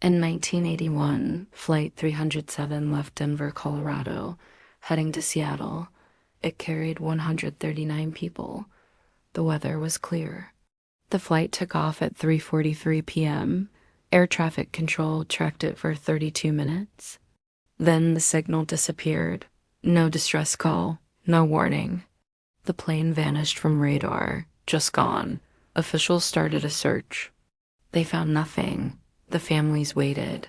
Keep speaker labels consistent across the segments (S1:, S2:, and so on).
S1: In 1981, Flight 307 left Denver, Colorado, heading to Seattle. It carried 139 people. The weather was clear. The flight took off at 3:43 p.m. Air traffic control tracked it for 32 minutes. Then the signal disappeared. No distress call, no warning. The plane vanished from radar, just gone. Officials started a search. They found nothing. The families waited.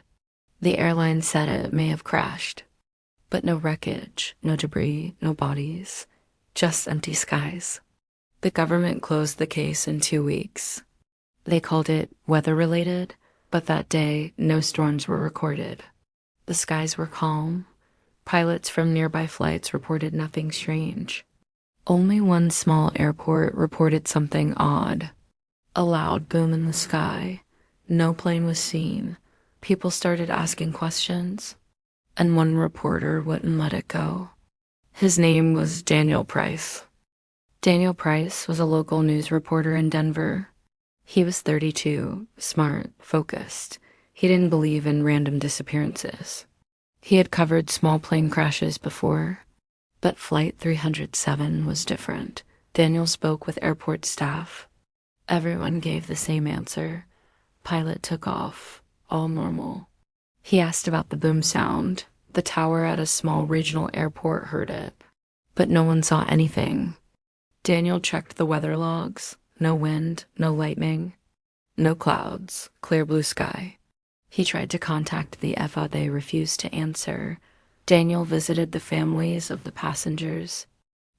S1: The airline said it may have crashed. But no wreckage, no debris, no bodies. Just empty skies. The government closed the case in 2 weeks. They called it weather-related, but that day, no storms were recorded. The skies were calm. Pilots from nearby flights reported nothing strange. Only one small airport reported something odd. A loud boom in the sky. No plane was seen. People started asking questions, and one reporter wouldn't let it go. His name was Daniel Price. Daniel Price was a local news reporter in Denver. He was 32, smart, focused. He didn't believe in random disappearances. He had covered small plane crashes before, but Flight 307 was different. Daniel spoke with airport staff. Everyone gave the same answer. Pilot took off, all normal. He asked about the boom sound. The tower at a small regional airport heard it, but no one saw anything. Daniel checked the weather logs. No wind, no lightning, no clouds, clear blue sky. He tried to contact the FAA. They refused to answer. Daniel visited the families of the passengers.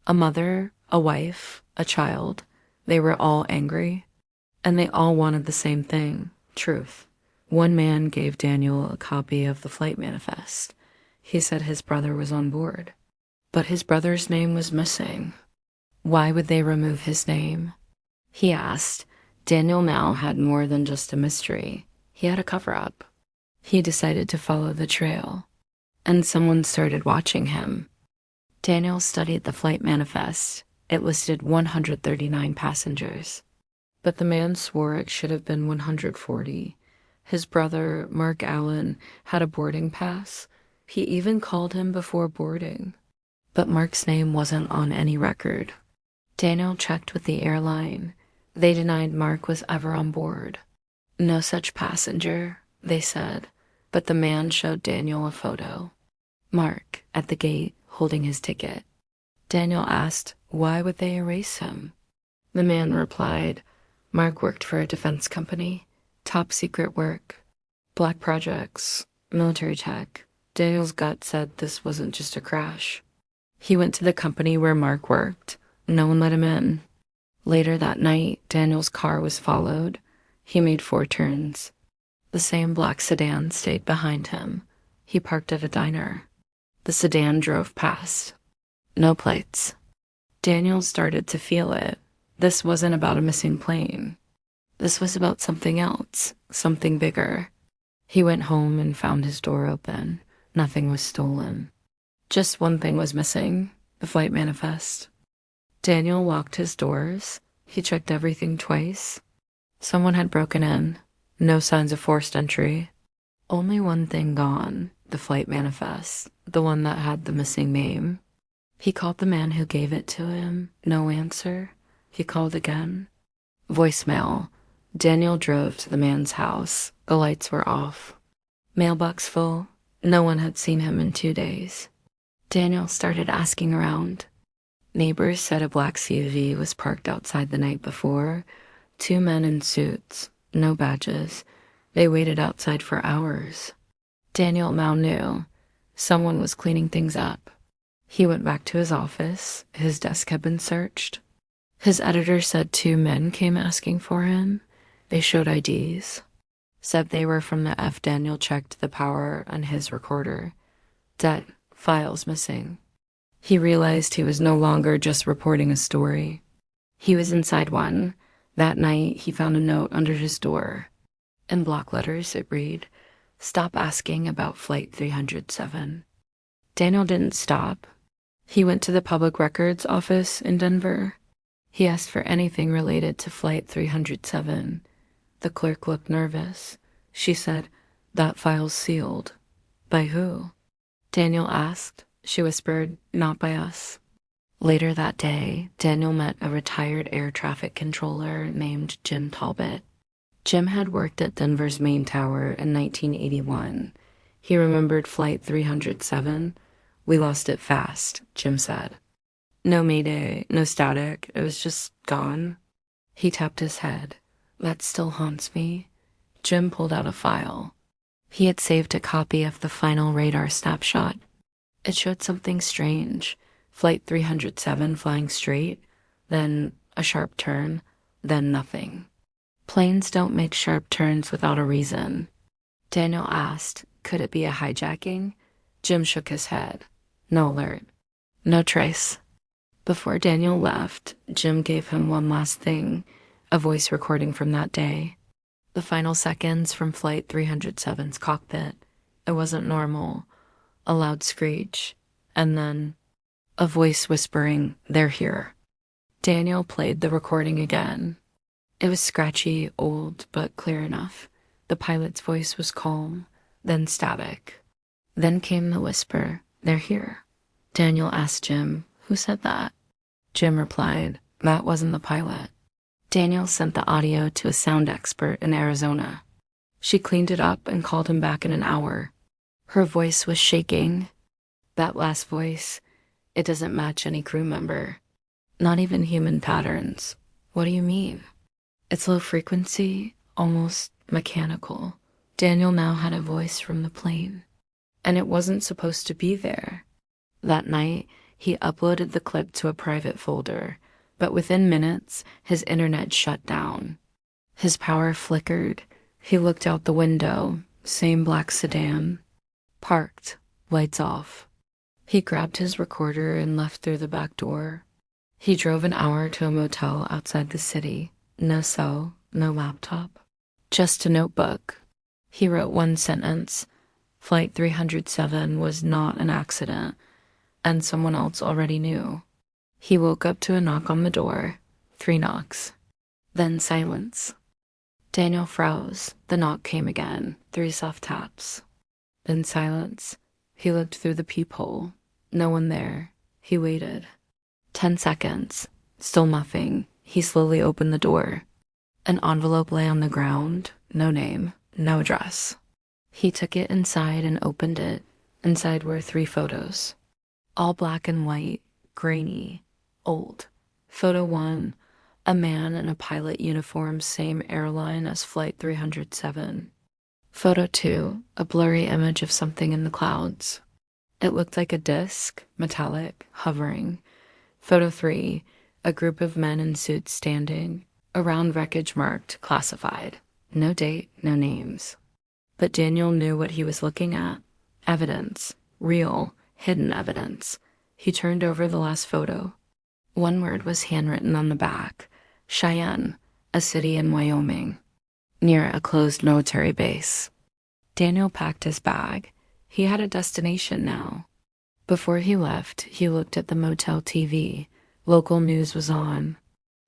S1: A mother, a wife, a child. They were all angry, and they all wanted the same thing, truth. One man gave Daniel a copy of the flight manifest. He said his brother was on board, but his brother's name was missing. Why would they remove his name? He asked. Daniel now had more than just a mystery. He had a cover-up. He decided to follow the trail, and someone started watching him. Daniel studied the flight manifest. It listed 139 passengers, but the man swore it should have been 140. His brother, Mark Allen, had a boarding pass. He even called him before boarding, but Mark's name wasn't on any record. Daniel checked with the airline. They denied Mark was ever on board. No such passenger, they said, but the man showed Daniel a photo. Mark, at the gate, holding his ticket. Daniel asked, why would they erase him? The man replied, Mark worked for a defense company, top secret work, black projects, military tech. Daniel's gut said this wasn't just a crash. He went to the company where Mark worked. No one let him in. Later that night, Daniel's car was followed. He made 4 turns. The same black sedan stayed behind him. He parked at a diner. The sedan drove past. No plates. Daniel started to feel it. This wasn't about a missing plane. This was about something else, something bigger. He went home and found his door open. Nothing was stolen. Just one thing was missing, the flight manifest. Daniel walked his doors. He checked everything twice. Someone had broken in. No signs of forced entry. Only one thing gone, the flight manifest, the one that had the missing name. He called the man who gave it to him. No answer. He called again. Voicemail. Daniel drove to the man's house. The lights were off. Mailbox full. No one had seen him in 2 days. Daniel started asking around. Neighbors said a black CUV was parked outside the night before. 2 men in suits, no badges. They waited outside for hours. Daniel now knew. Someone was cleaning things up. He went back to his office. His desk had been searched. His editor said 2 men came asking for him. They showed IDs. Said they were from the F. Daniel checked the power on his recorder. Dead. Files missing. He realized he was no longer just reporting a story. He was inside one. That night, he found a note under his door. In block letters, it read, "Stop asking about Flight 307." Daniel didn't stop. He went to the public records office in Denver. He asked for anything related to Flight 307. The clerk looked nervous. She said, That file's sealed. By who? Daniel asked. She whispered, not by us. Later that day, Daniel met a retired air traffic controller named Jim Talbot. Jim had worked at Denver's main tower in 1981. He remembered Flight 307. We lost it fast, Jim said. No mayday, no static, it was just gone. He tapped his head. That still haunts me. Jim pulled out a file. He had saved a copy of the final radar snapshot. It showed something strange. Flight 307 flying straight, then a sharp turn, then nothing. Planes don't make sharp turns without a reason. Daniel asked, could it be a hijacking? Jim shook his head. No alert. No trace. Before Daniel left, Jim gave him one last thing, a voice recording from that day. The final seconds from Flight 307's cockpit. It wasn't normal. A loud screech, and then a voice whispering, they're here. Daniel played the recording again. It was scratchy, old, but clear enough. The pilot's voice was calm, then static. Then came the whisper, they're here. Daniel asked Jim, who said that? Jim replied, that wasn't the pilot. Daniel sent the audio to a sound expert in Arizona. She cleaned it up and called him back in an hour. Her voice was shaking. That last voice, it doesn't match any crew member. Not even human patterns. What do you mean? It's low frequency, almost mechanical. Daniel now had a voice from the plane. And it wasn't supposed to be there. That night, he uploaded the clip to a private folder, but within minutes, his internet shut down. His power flickered. He looked out the window, same black sedan. Parked, lights off. He grabbed his recorder and left through the back door. He drove an hour to a motel outside the city. No cell, no laptop. Just a notebook. He wrote one sentence. Flight 307 was not an accident, and someone else already knew. He woke up to a knock on the door. 3 knocks. Then silence. Daniel froze. The knock came again. 3 soft taps. Then silence. He looked through the peephole. No one there. He waited. 10 seconds. Still nothing. He slowly opened the door. An envelope lay on the ground. No name. No address. He took it inside and opened it. Inside were 3 photos. All black and white. Grainy. Old. Photo 1. A man in a pilot uniform, same airline as Flight 307. Photo 2. A blurry image of something in the clouds. It looked like a disc, metallic, hovering. Photo 3. A group of men in suits standing. Around wreckage marked classified. No date, no names. But Daniel knew what he was looking at. Evidence. Real, hidden evidence. He turned over the last photo. One word was handwritten on the back. Cheyenne, a city in Wyoming, near a closed military base. Daniel packed his bag. He had a destination now. Before he left, he looked at the motel TV. Local news was on.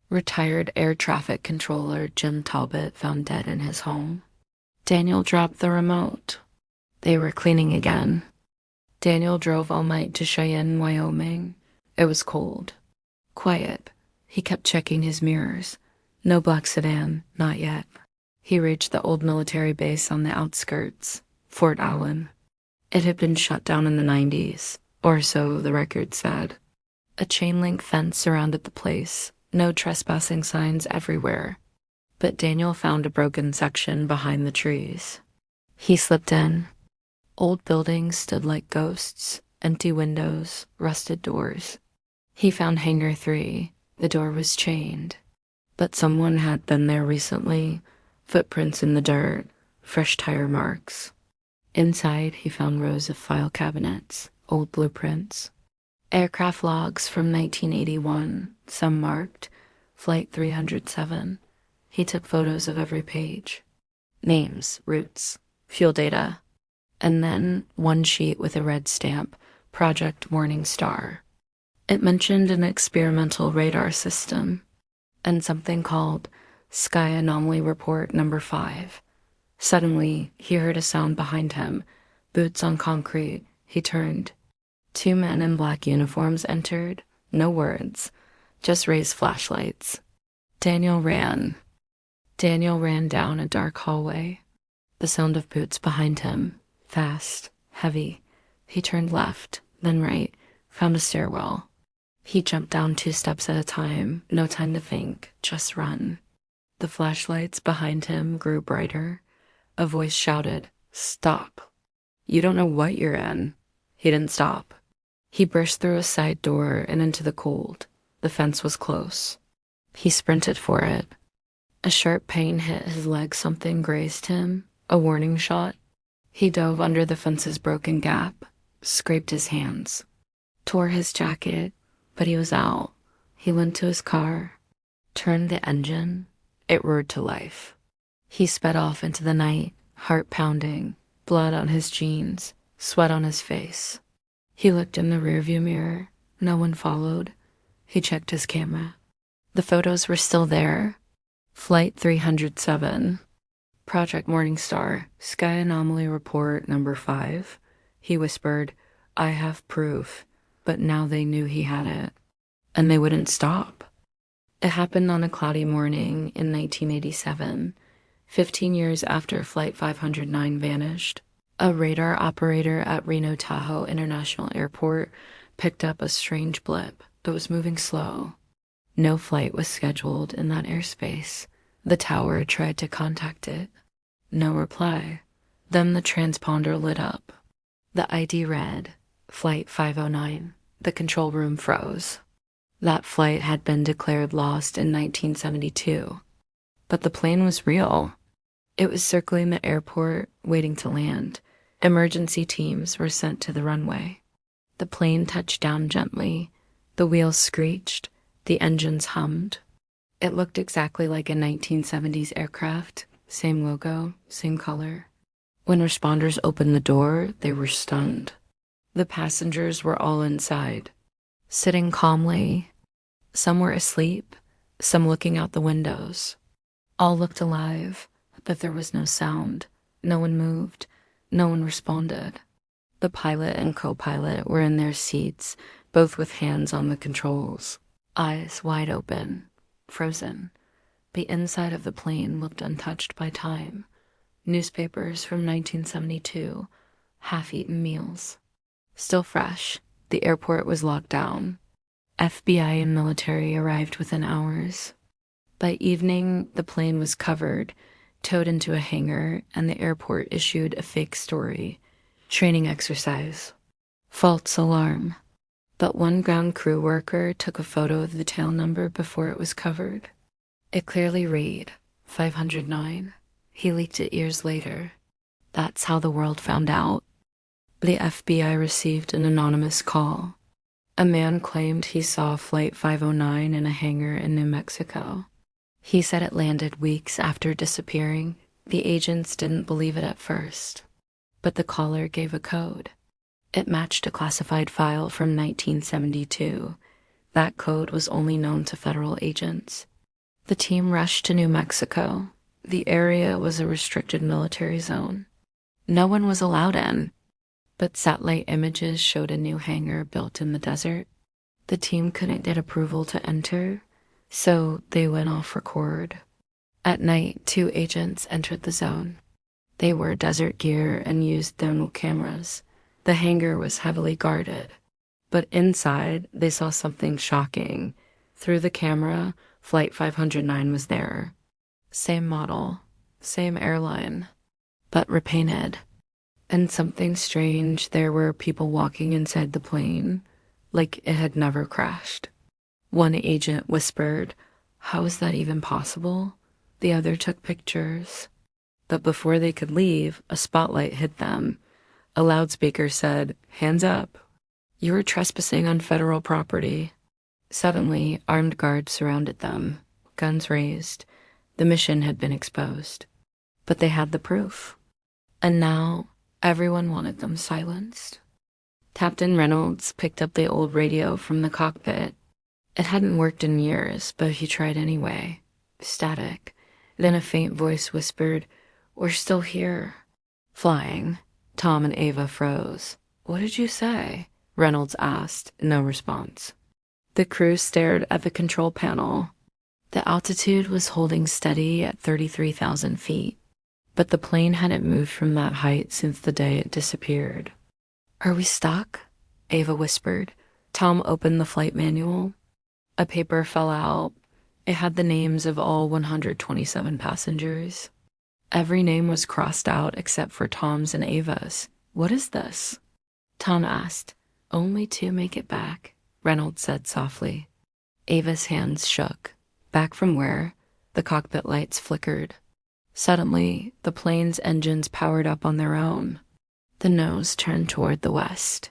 S1: Retired air traffic controller Jim Talbot found dead in his home. Daniel dropped the remote. They were cleaning again. Daniel drove all night to Cheyenne, Wyoming. It was cold. Quiet. He kept checking his mirrors. No black sedan, not yet. He reached the old military base on the outskirts, Fort Allen. It had been shut down in the 90s, or so the record said. A chain-link fence surrounded the place, no trespassing signs everywhere. But Daniel found a broken section behind the trees. He slipped in. Old buildings stood like ghosts, empty windows, rusted doors. He found Hangar 3. The door was chained. But someone had been there recently. Footprints in the dirt, fresh tire marks. Inside, he found rows of file cabinets, old blueprints. Aircraft logs from 1981, some marked, Flight 307. He took photos of every page. Names, routes, fuel data. And then one sheet with a red stamp, Project Morning Star. It mentioned an experimental radar system and something called Sky Anomaly Report Number 5. Suddenly, he heard a sound behind him. Boots on concrete. He turned. Two men in black uniforms entered. No words, just raised flashlights. Daniel ran. Daniel ran down a dark hallway. The sound of boots behind him. Fast, heavy. He turned left, then right, found a stairwell. He jumped down 2 steps at a time. No time to think, just run. The flashlights behind him grew brighter. A voice shouted, "Stop. You don't know what you're in." He didn't stop. He burst through a side door and into the cold. The fence was close. He sprinted for it. A sharp pain hit his leg. Something grazed him. A warning shot. He dove under the fence's broken gap, scraped his hands, tore his jacket, but he was out. He went to his car, turned the engine. It roared to life. He sped off into the night, heart pounding, blood on his jeans, sweat on his face. He looked in the rearview mirror. No one followed. He checked his camera. The photos were still there. Flight 307. Project Morningstar, Sky Anomaly Report number 5. He whispered, "I have proof." But now they knew he had it. And they wouldn't stop. It happened on a cloudy morning in 1987, 15 years after Flight 509 vanished. A radar operator at Reno Tahoe International Airport picked up a strange blip that was moving slow. No flight was scheduled in that airspace. The tower tried to contact it. No reply. Then the transponder lit up. The ID read, Flight 509. The control room froze. That flight had been declared lost in 1972. But the plane was real. It was circling the airport, waiting to land. Emergency teams were sent to the runway. The plane touched down gently. The wheels screeched. The engines hummed. It looked exactly like a 1970s aircraft. Same logo, same color. When responders opened the door, they were stunned. The passengers were all inside, sitting calmly. Some were asleep, some looking out the windows. All looked alive, but there was no sound. No one moved. No one responded. The pilot and co-pilot were in their seats, both with hands on the controls, eyes wide open, frozen. The inside of the plane looked untouched by time. Newspapers from 1972, half-eaten meals. Still fresh, the airport was locked down. FBI and military arrived within hours. By evening, the plane was covered, towed into a hangar, and the airport issued a fake story. Training exercise. False alarm. But one ground crew worker took a photo of the tail number before it was covered. It clearly read 509. He leaked it years later. That's how the world found out. The FBI received an anonymous call. A man claimed he saw Flight 509 in a hangar in New Mexico. He said it landed weeks after disappearing. The agents didn't believe it at first. But the caller gave a code. It matched a classified file from 1972. That code was only known to federal agents. The team rushed to New Mexico. The area was a restricted military zone. No one was allowed in. But satellite images showed a new hangar built in the desert. The team couldn't get approval to enter, so they went off record. At night, 2 agents entered the zone. They wore desert gear and used thermal cameras. The hangar was heavily guarded. But inside, they saw something shocking. Through the camera, Flight 509 was there. Same model, same airline, but repainted. And something strange, there were people walking inside the plane, like it had never crashed. One agent whispered, "How is that even possible?" The other took pictures. But before they could leave, a spotlight hit them. A loudspeaker said, "Hands up. You are trespassing on federal property." Suddenly, armed guards surrounded them, guns raised. The mission had been exposed. But they had the proof. And now, everyone wanted them silenced. Captain Reynolds picked up the old radio from the cockpit. It hadn't worked in years, but he tried anyway. Static. Then a faint voice whispered, We're still here. Flying. Tom and Ava froze. What did you say? Reynolds asked. No response. The crew stared at the control panel. The altitude was holding steady at 33,000 feet, but the plane hadn't moved from that height since the day it disappeared. Are we stuck? Ava whispered. Tom opened the flight manual. A paper fell out. It had the names of all 127 passengers. Every name was crossed out except for Tom's and Ava's. What is this? Tom asked. Only two make it back, Reynolds said softly. Ava's hands shook. Back from where? The cockpit lights flickered. Suddenly, the plane's engines powered up on their own. The nose turned toward the west.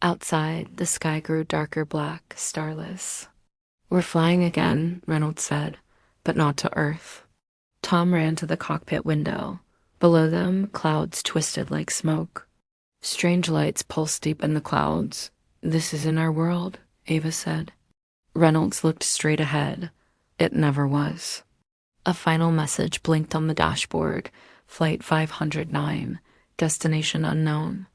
S1: Outside, the sky grew darker black, starless. We're flying again, Reynolds said, but not to Earth. Tom ran to the cockpit window. Below them, clouds twisted like smoke. Strange lights pulsed deep in the clouds. This isn't our world, Ava said. Reynolds looked straight ahead. It never was. A final message blinked on the dashboard. Flight 509, destination unknown.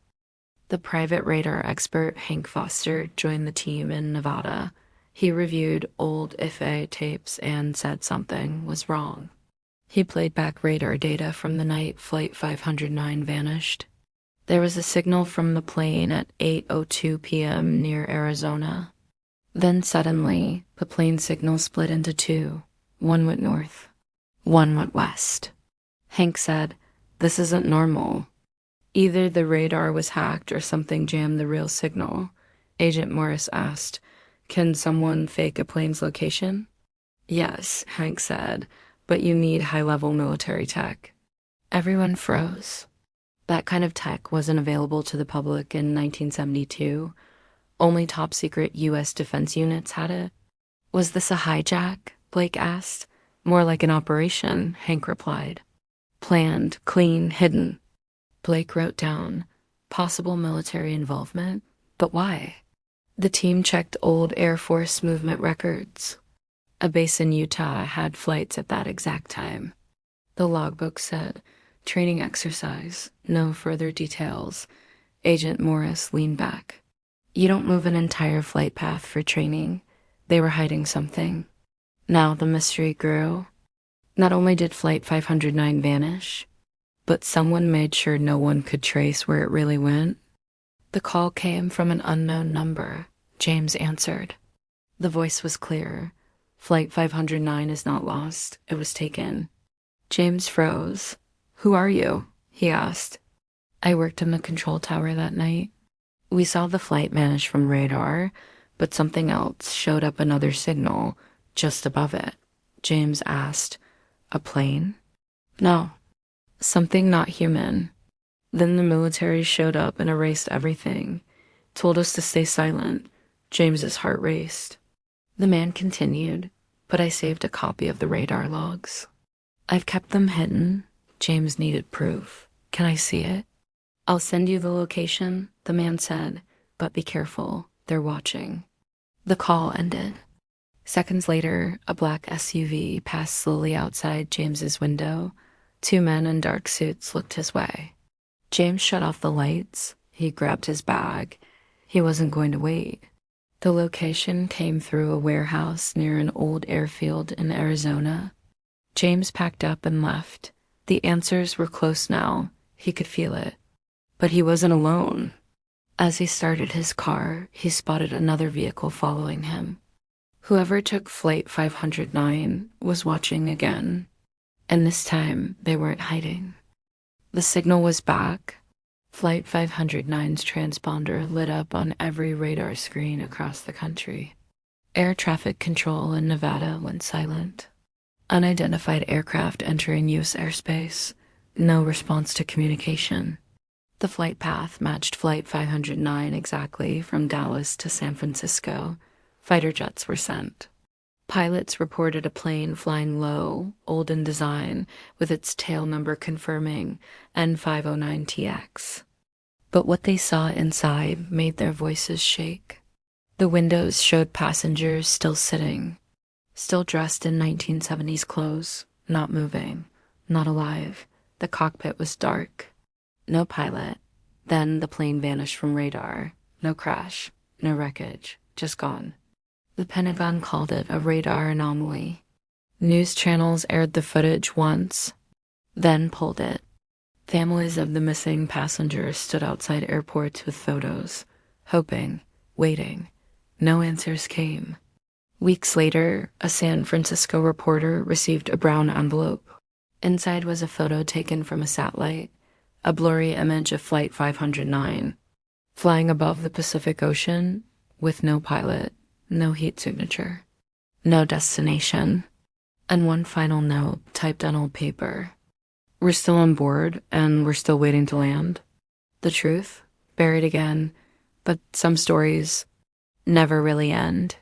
S1: The private radar expert Hank Foster joined the team in Nevada. He reviewed old IFA tapes and said something was wrong. He played back radar data from the night Flight 509 vanished. There was a signal from the plane at 8:02 p.m. near Arizona. Then suddenly, the plane signal split into two. One went north. One went west. Hank said, "This isn't normal." Either the radar was hacked or something jammed the real signal. Agent Morris asked, "Can someone fake a plane's location?" "Yes," Hank said, "but you need high-level military tech." Everyone froze. That kind of tech wasn't available to the public in 1972. Only top-secret U.S. defense units had it. Was this a hijack? Blake asked. More like an operation, Hank replied. Planned, clean, hidden. Blake wrote down, possible military involvement, but why? The team checked old Air Force movement records. A base in Utah had flights at that exact time. The logbook said, training exercise, no further details. Agent Morris leaned back. You don't move an entire flight path for training. They were hiding something. Now the mystery grew. Not only did Flight 509 vanish, but someone made sure no one could trace where it really went. The call came from an unknown number. James answered. The voice was clear. Flight 509 is not lost. It was taken. James froze. Who are you? He asked. I worked in the control tower that night. We saw the flight vanish from radar, but something else showed up another signal just above it. James asked, a plane? No. Something not human. Then the military showed up and erased everything. Told us to stay silent. James's heart raced. The man continued, but I saved a copy of the radar logs. I've kept them hidden. James needed proof. Can I see it? I'll send you the location, the man said, but be careful. They're watching. The call ended. Seconds later, a black SUV passed slowly outside James's window. Two men in dark suits looked his way. James shut off the lights. He grabbed his bag. He wasn't going to wait. The location came through a warehouse near an old airfield in Arizona. James packed up and left. The answers were close now. He could feel it. But he wasn't alone. As he started his car, he spotted another vehicle following him. Whoever took Flight 509 was watching again. And this time, they weren't hiding. The signal was back. Flight 509's transponder lit up on every radar screen across the country. Air traffic control in Nevada went silent. Unidentified aircraft entering U.S. airspace. No response to communication. The flight path matched Flight 509 exactly from Dallas to San Francisco. Fighter jets were sent. Pilots reported a plane flying low, old in design, with its tail number confirming N509TX. But what they saw inside made their voices shake. The windows showed passengers still sitting, still dressed in 1970s clothes, not moving, not alive. The cockpit was dark. No pilot. Then the plane vanished from radar. No crash. No wreckage. Just gone. The Pentagon called it a radar anomaly. News channels aired the footage once, then pulled it. Families of the missing passengers stood outside airports with photos, hoping, waiting. No answers came. Weeks later, a San Francisco reporter received a brown envelope. Inside was a photo taken from a satellite, a blurry image of Flight 509, flying above the Pacific Ocean with no pilot, no heat signature, no destination, and one final note typed on old paper. We're still on board, and we're still waiting to land. The truth, buried again, but some stories never really end.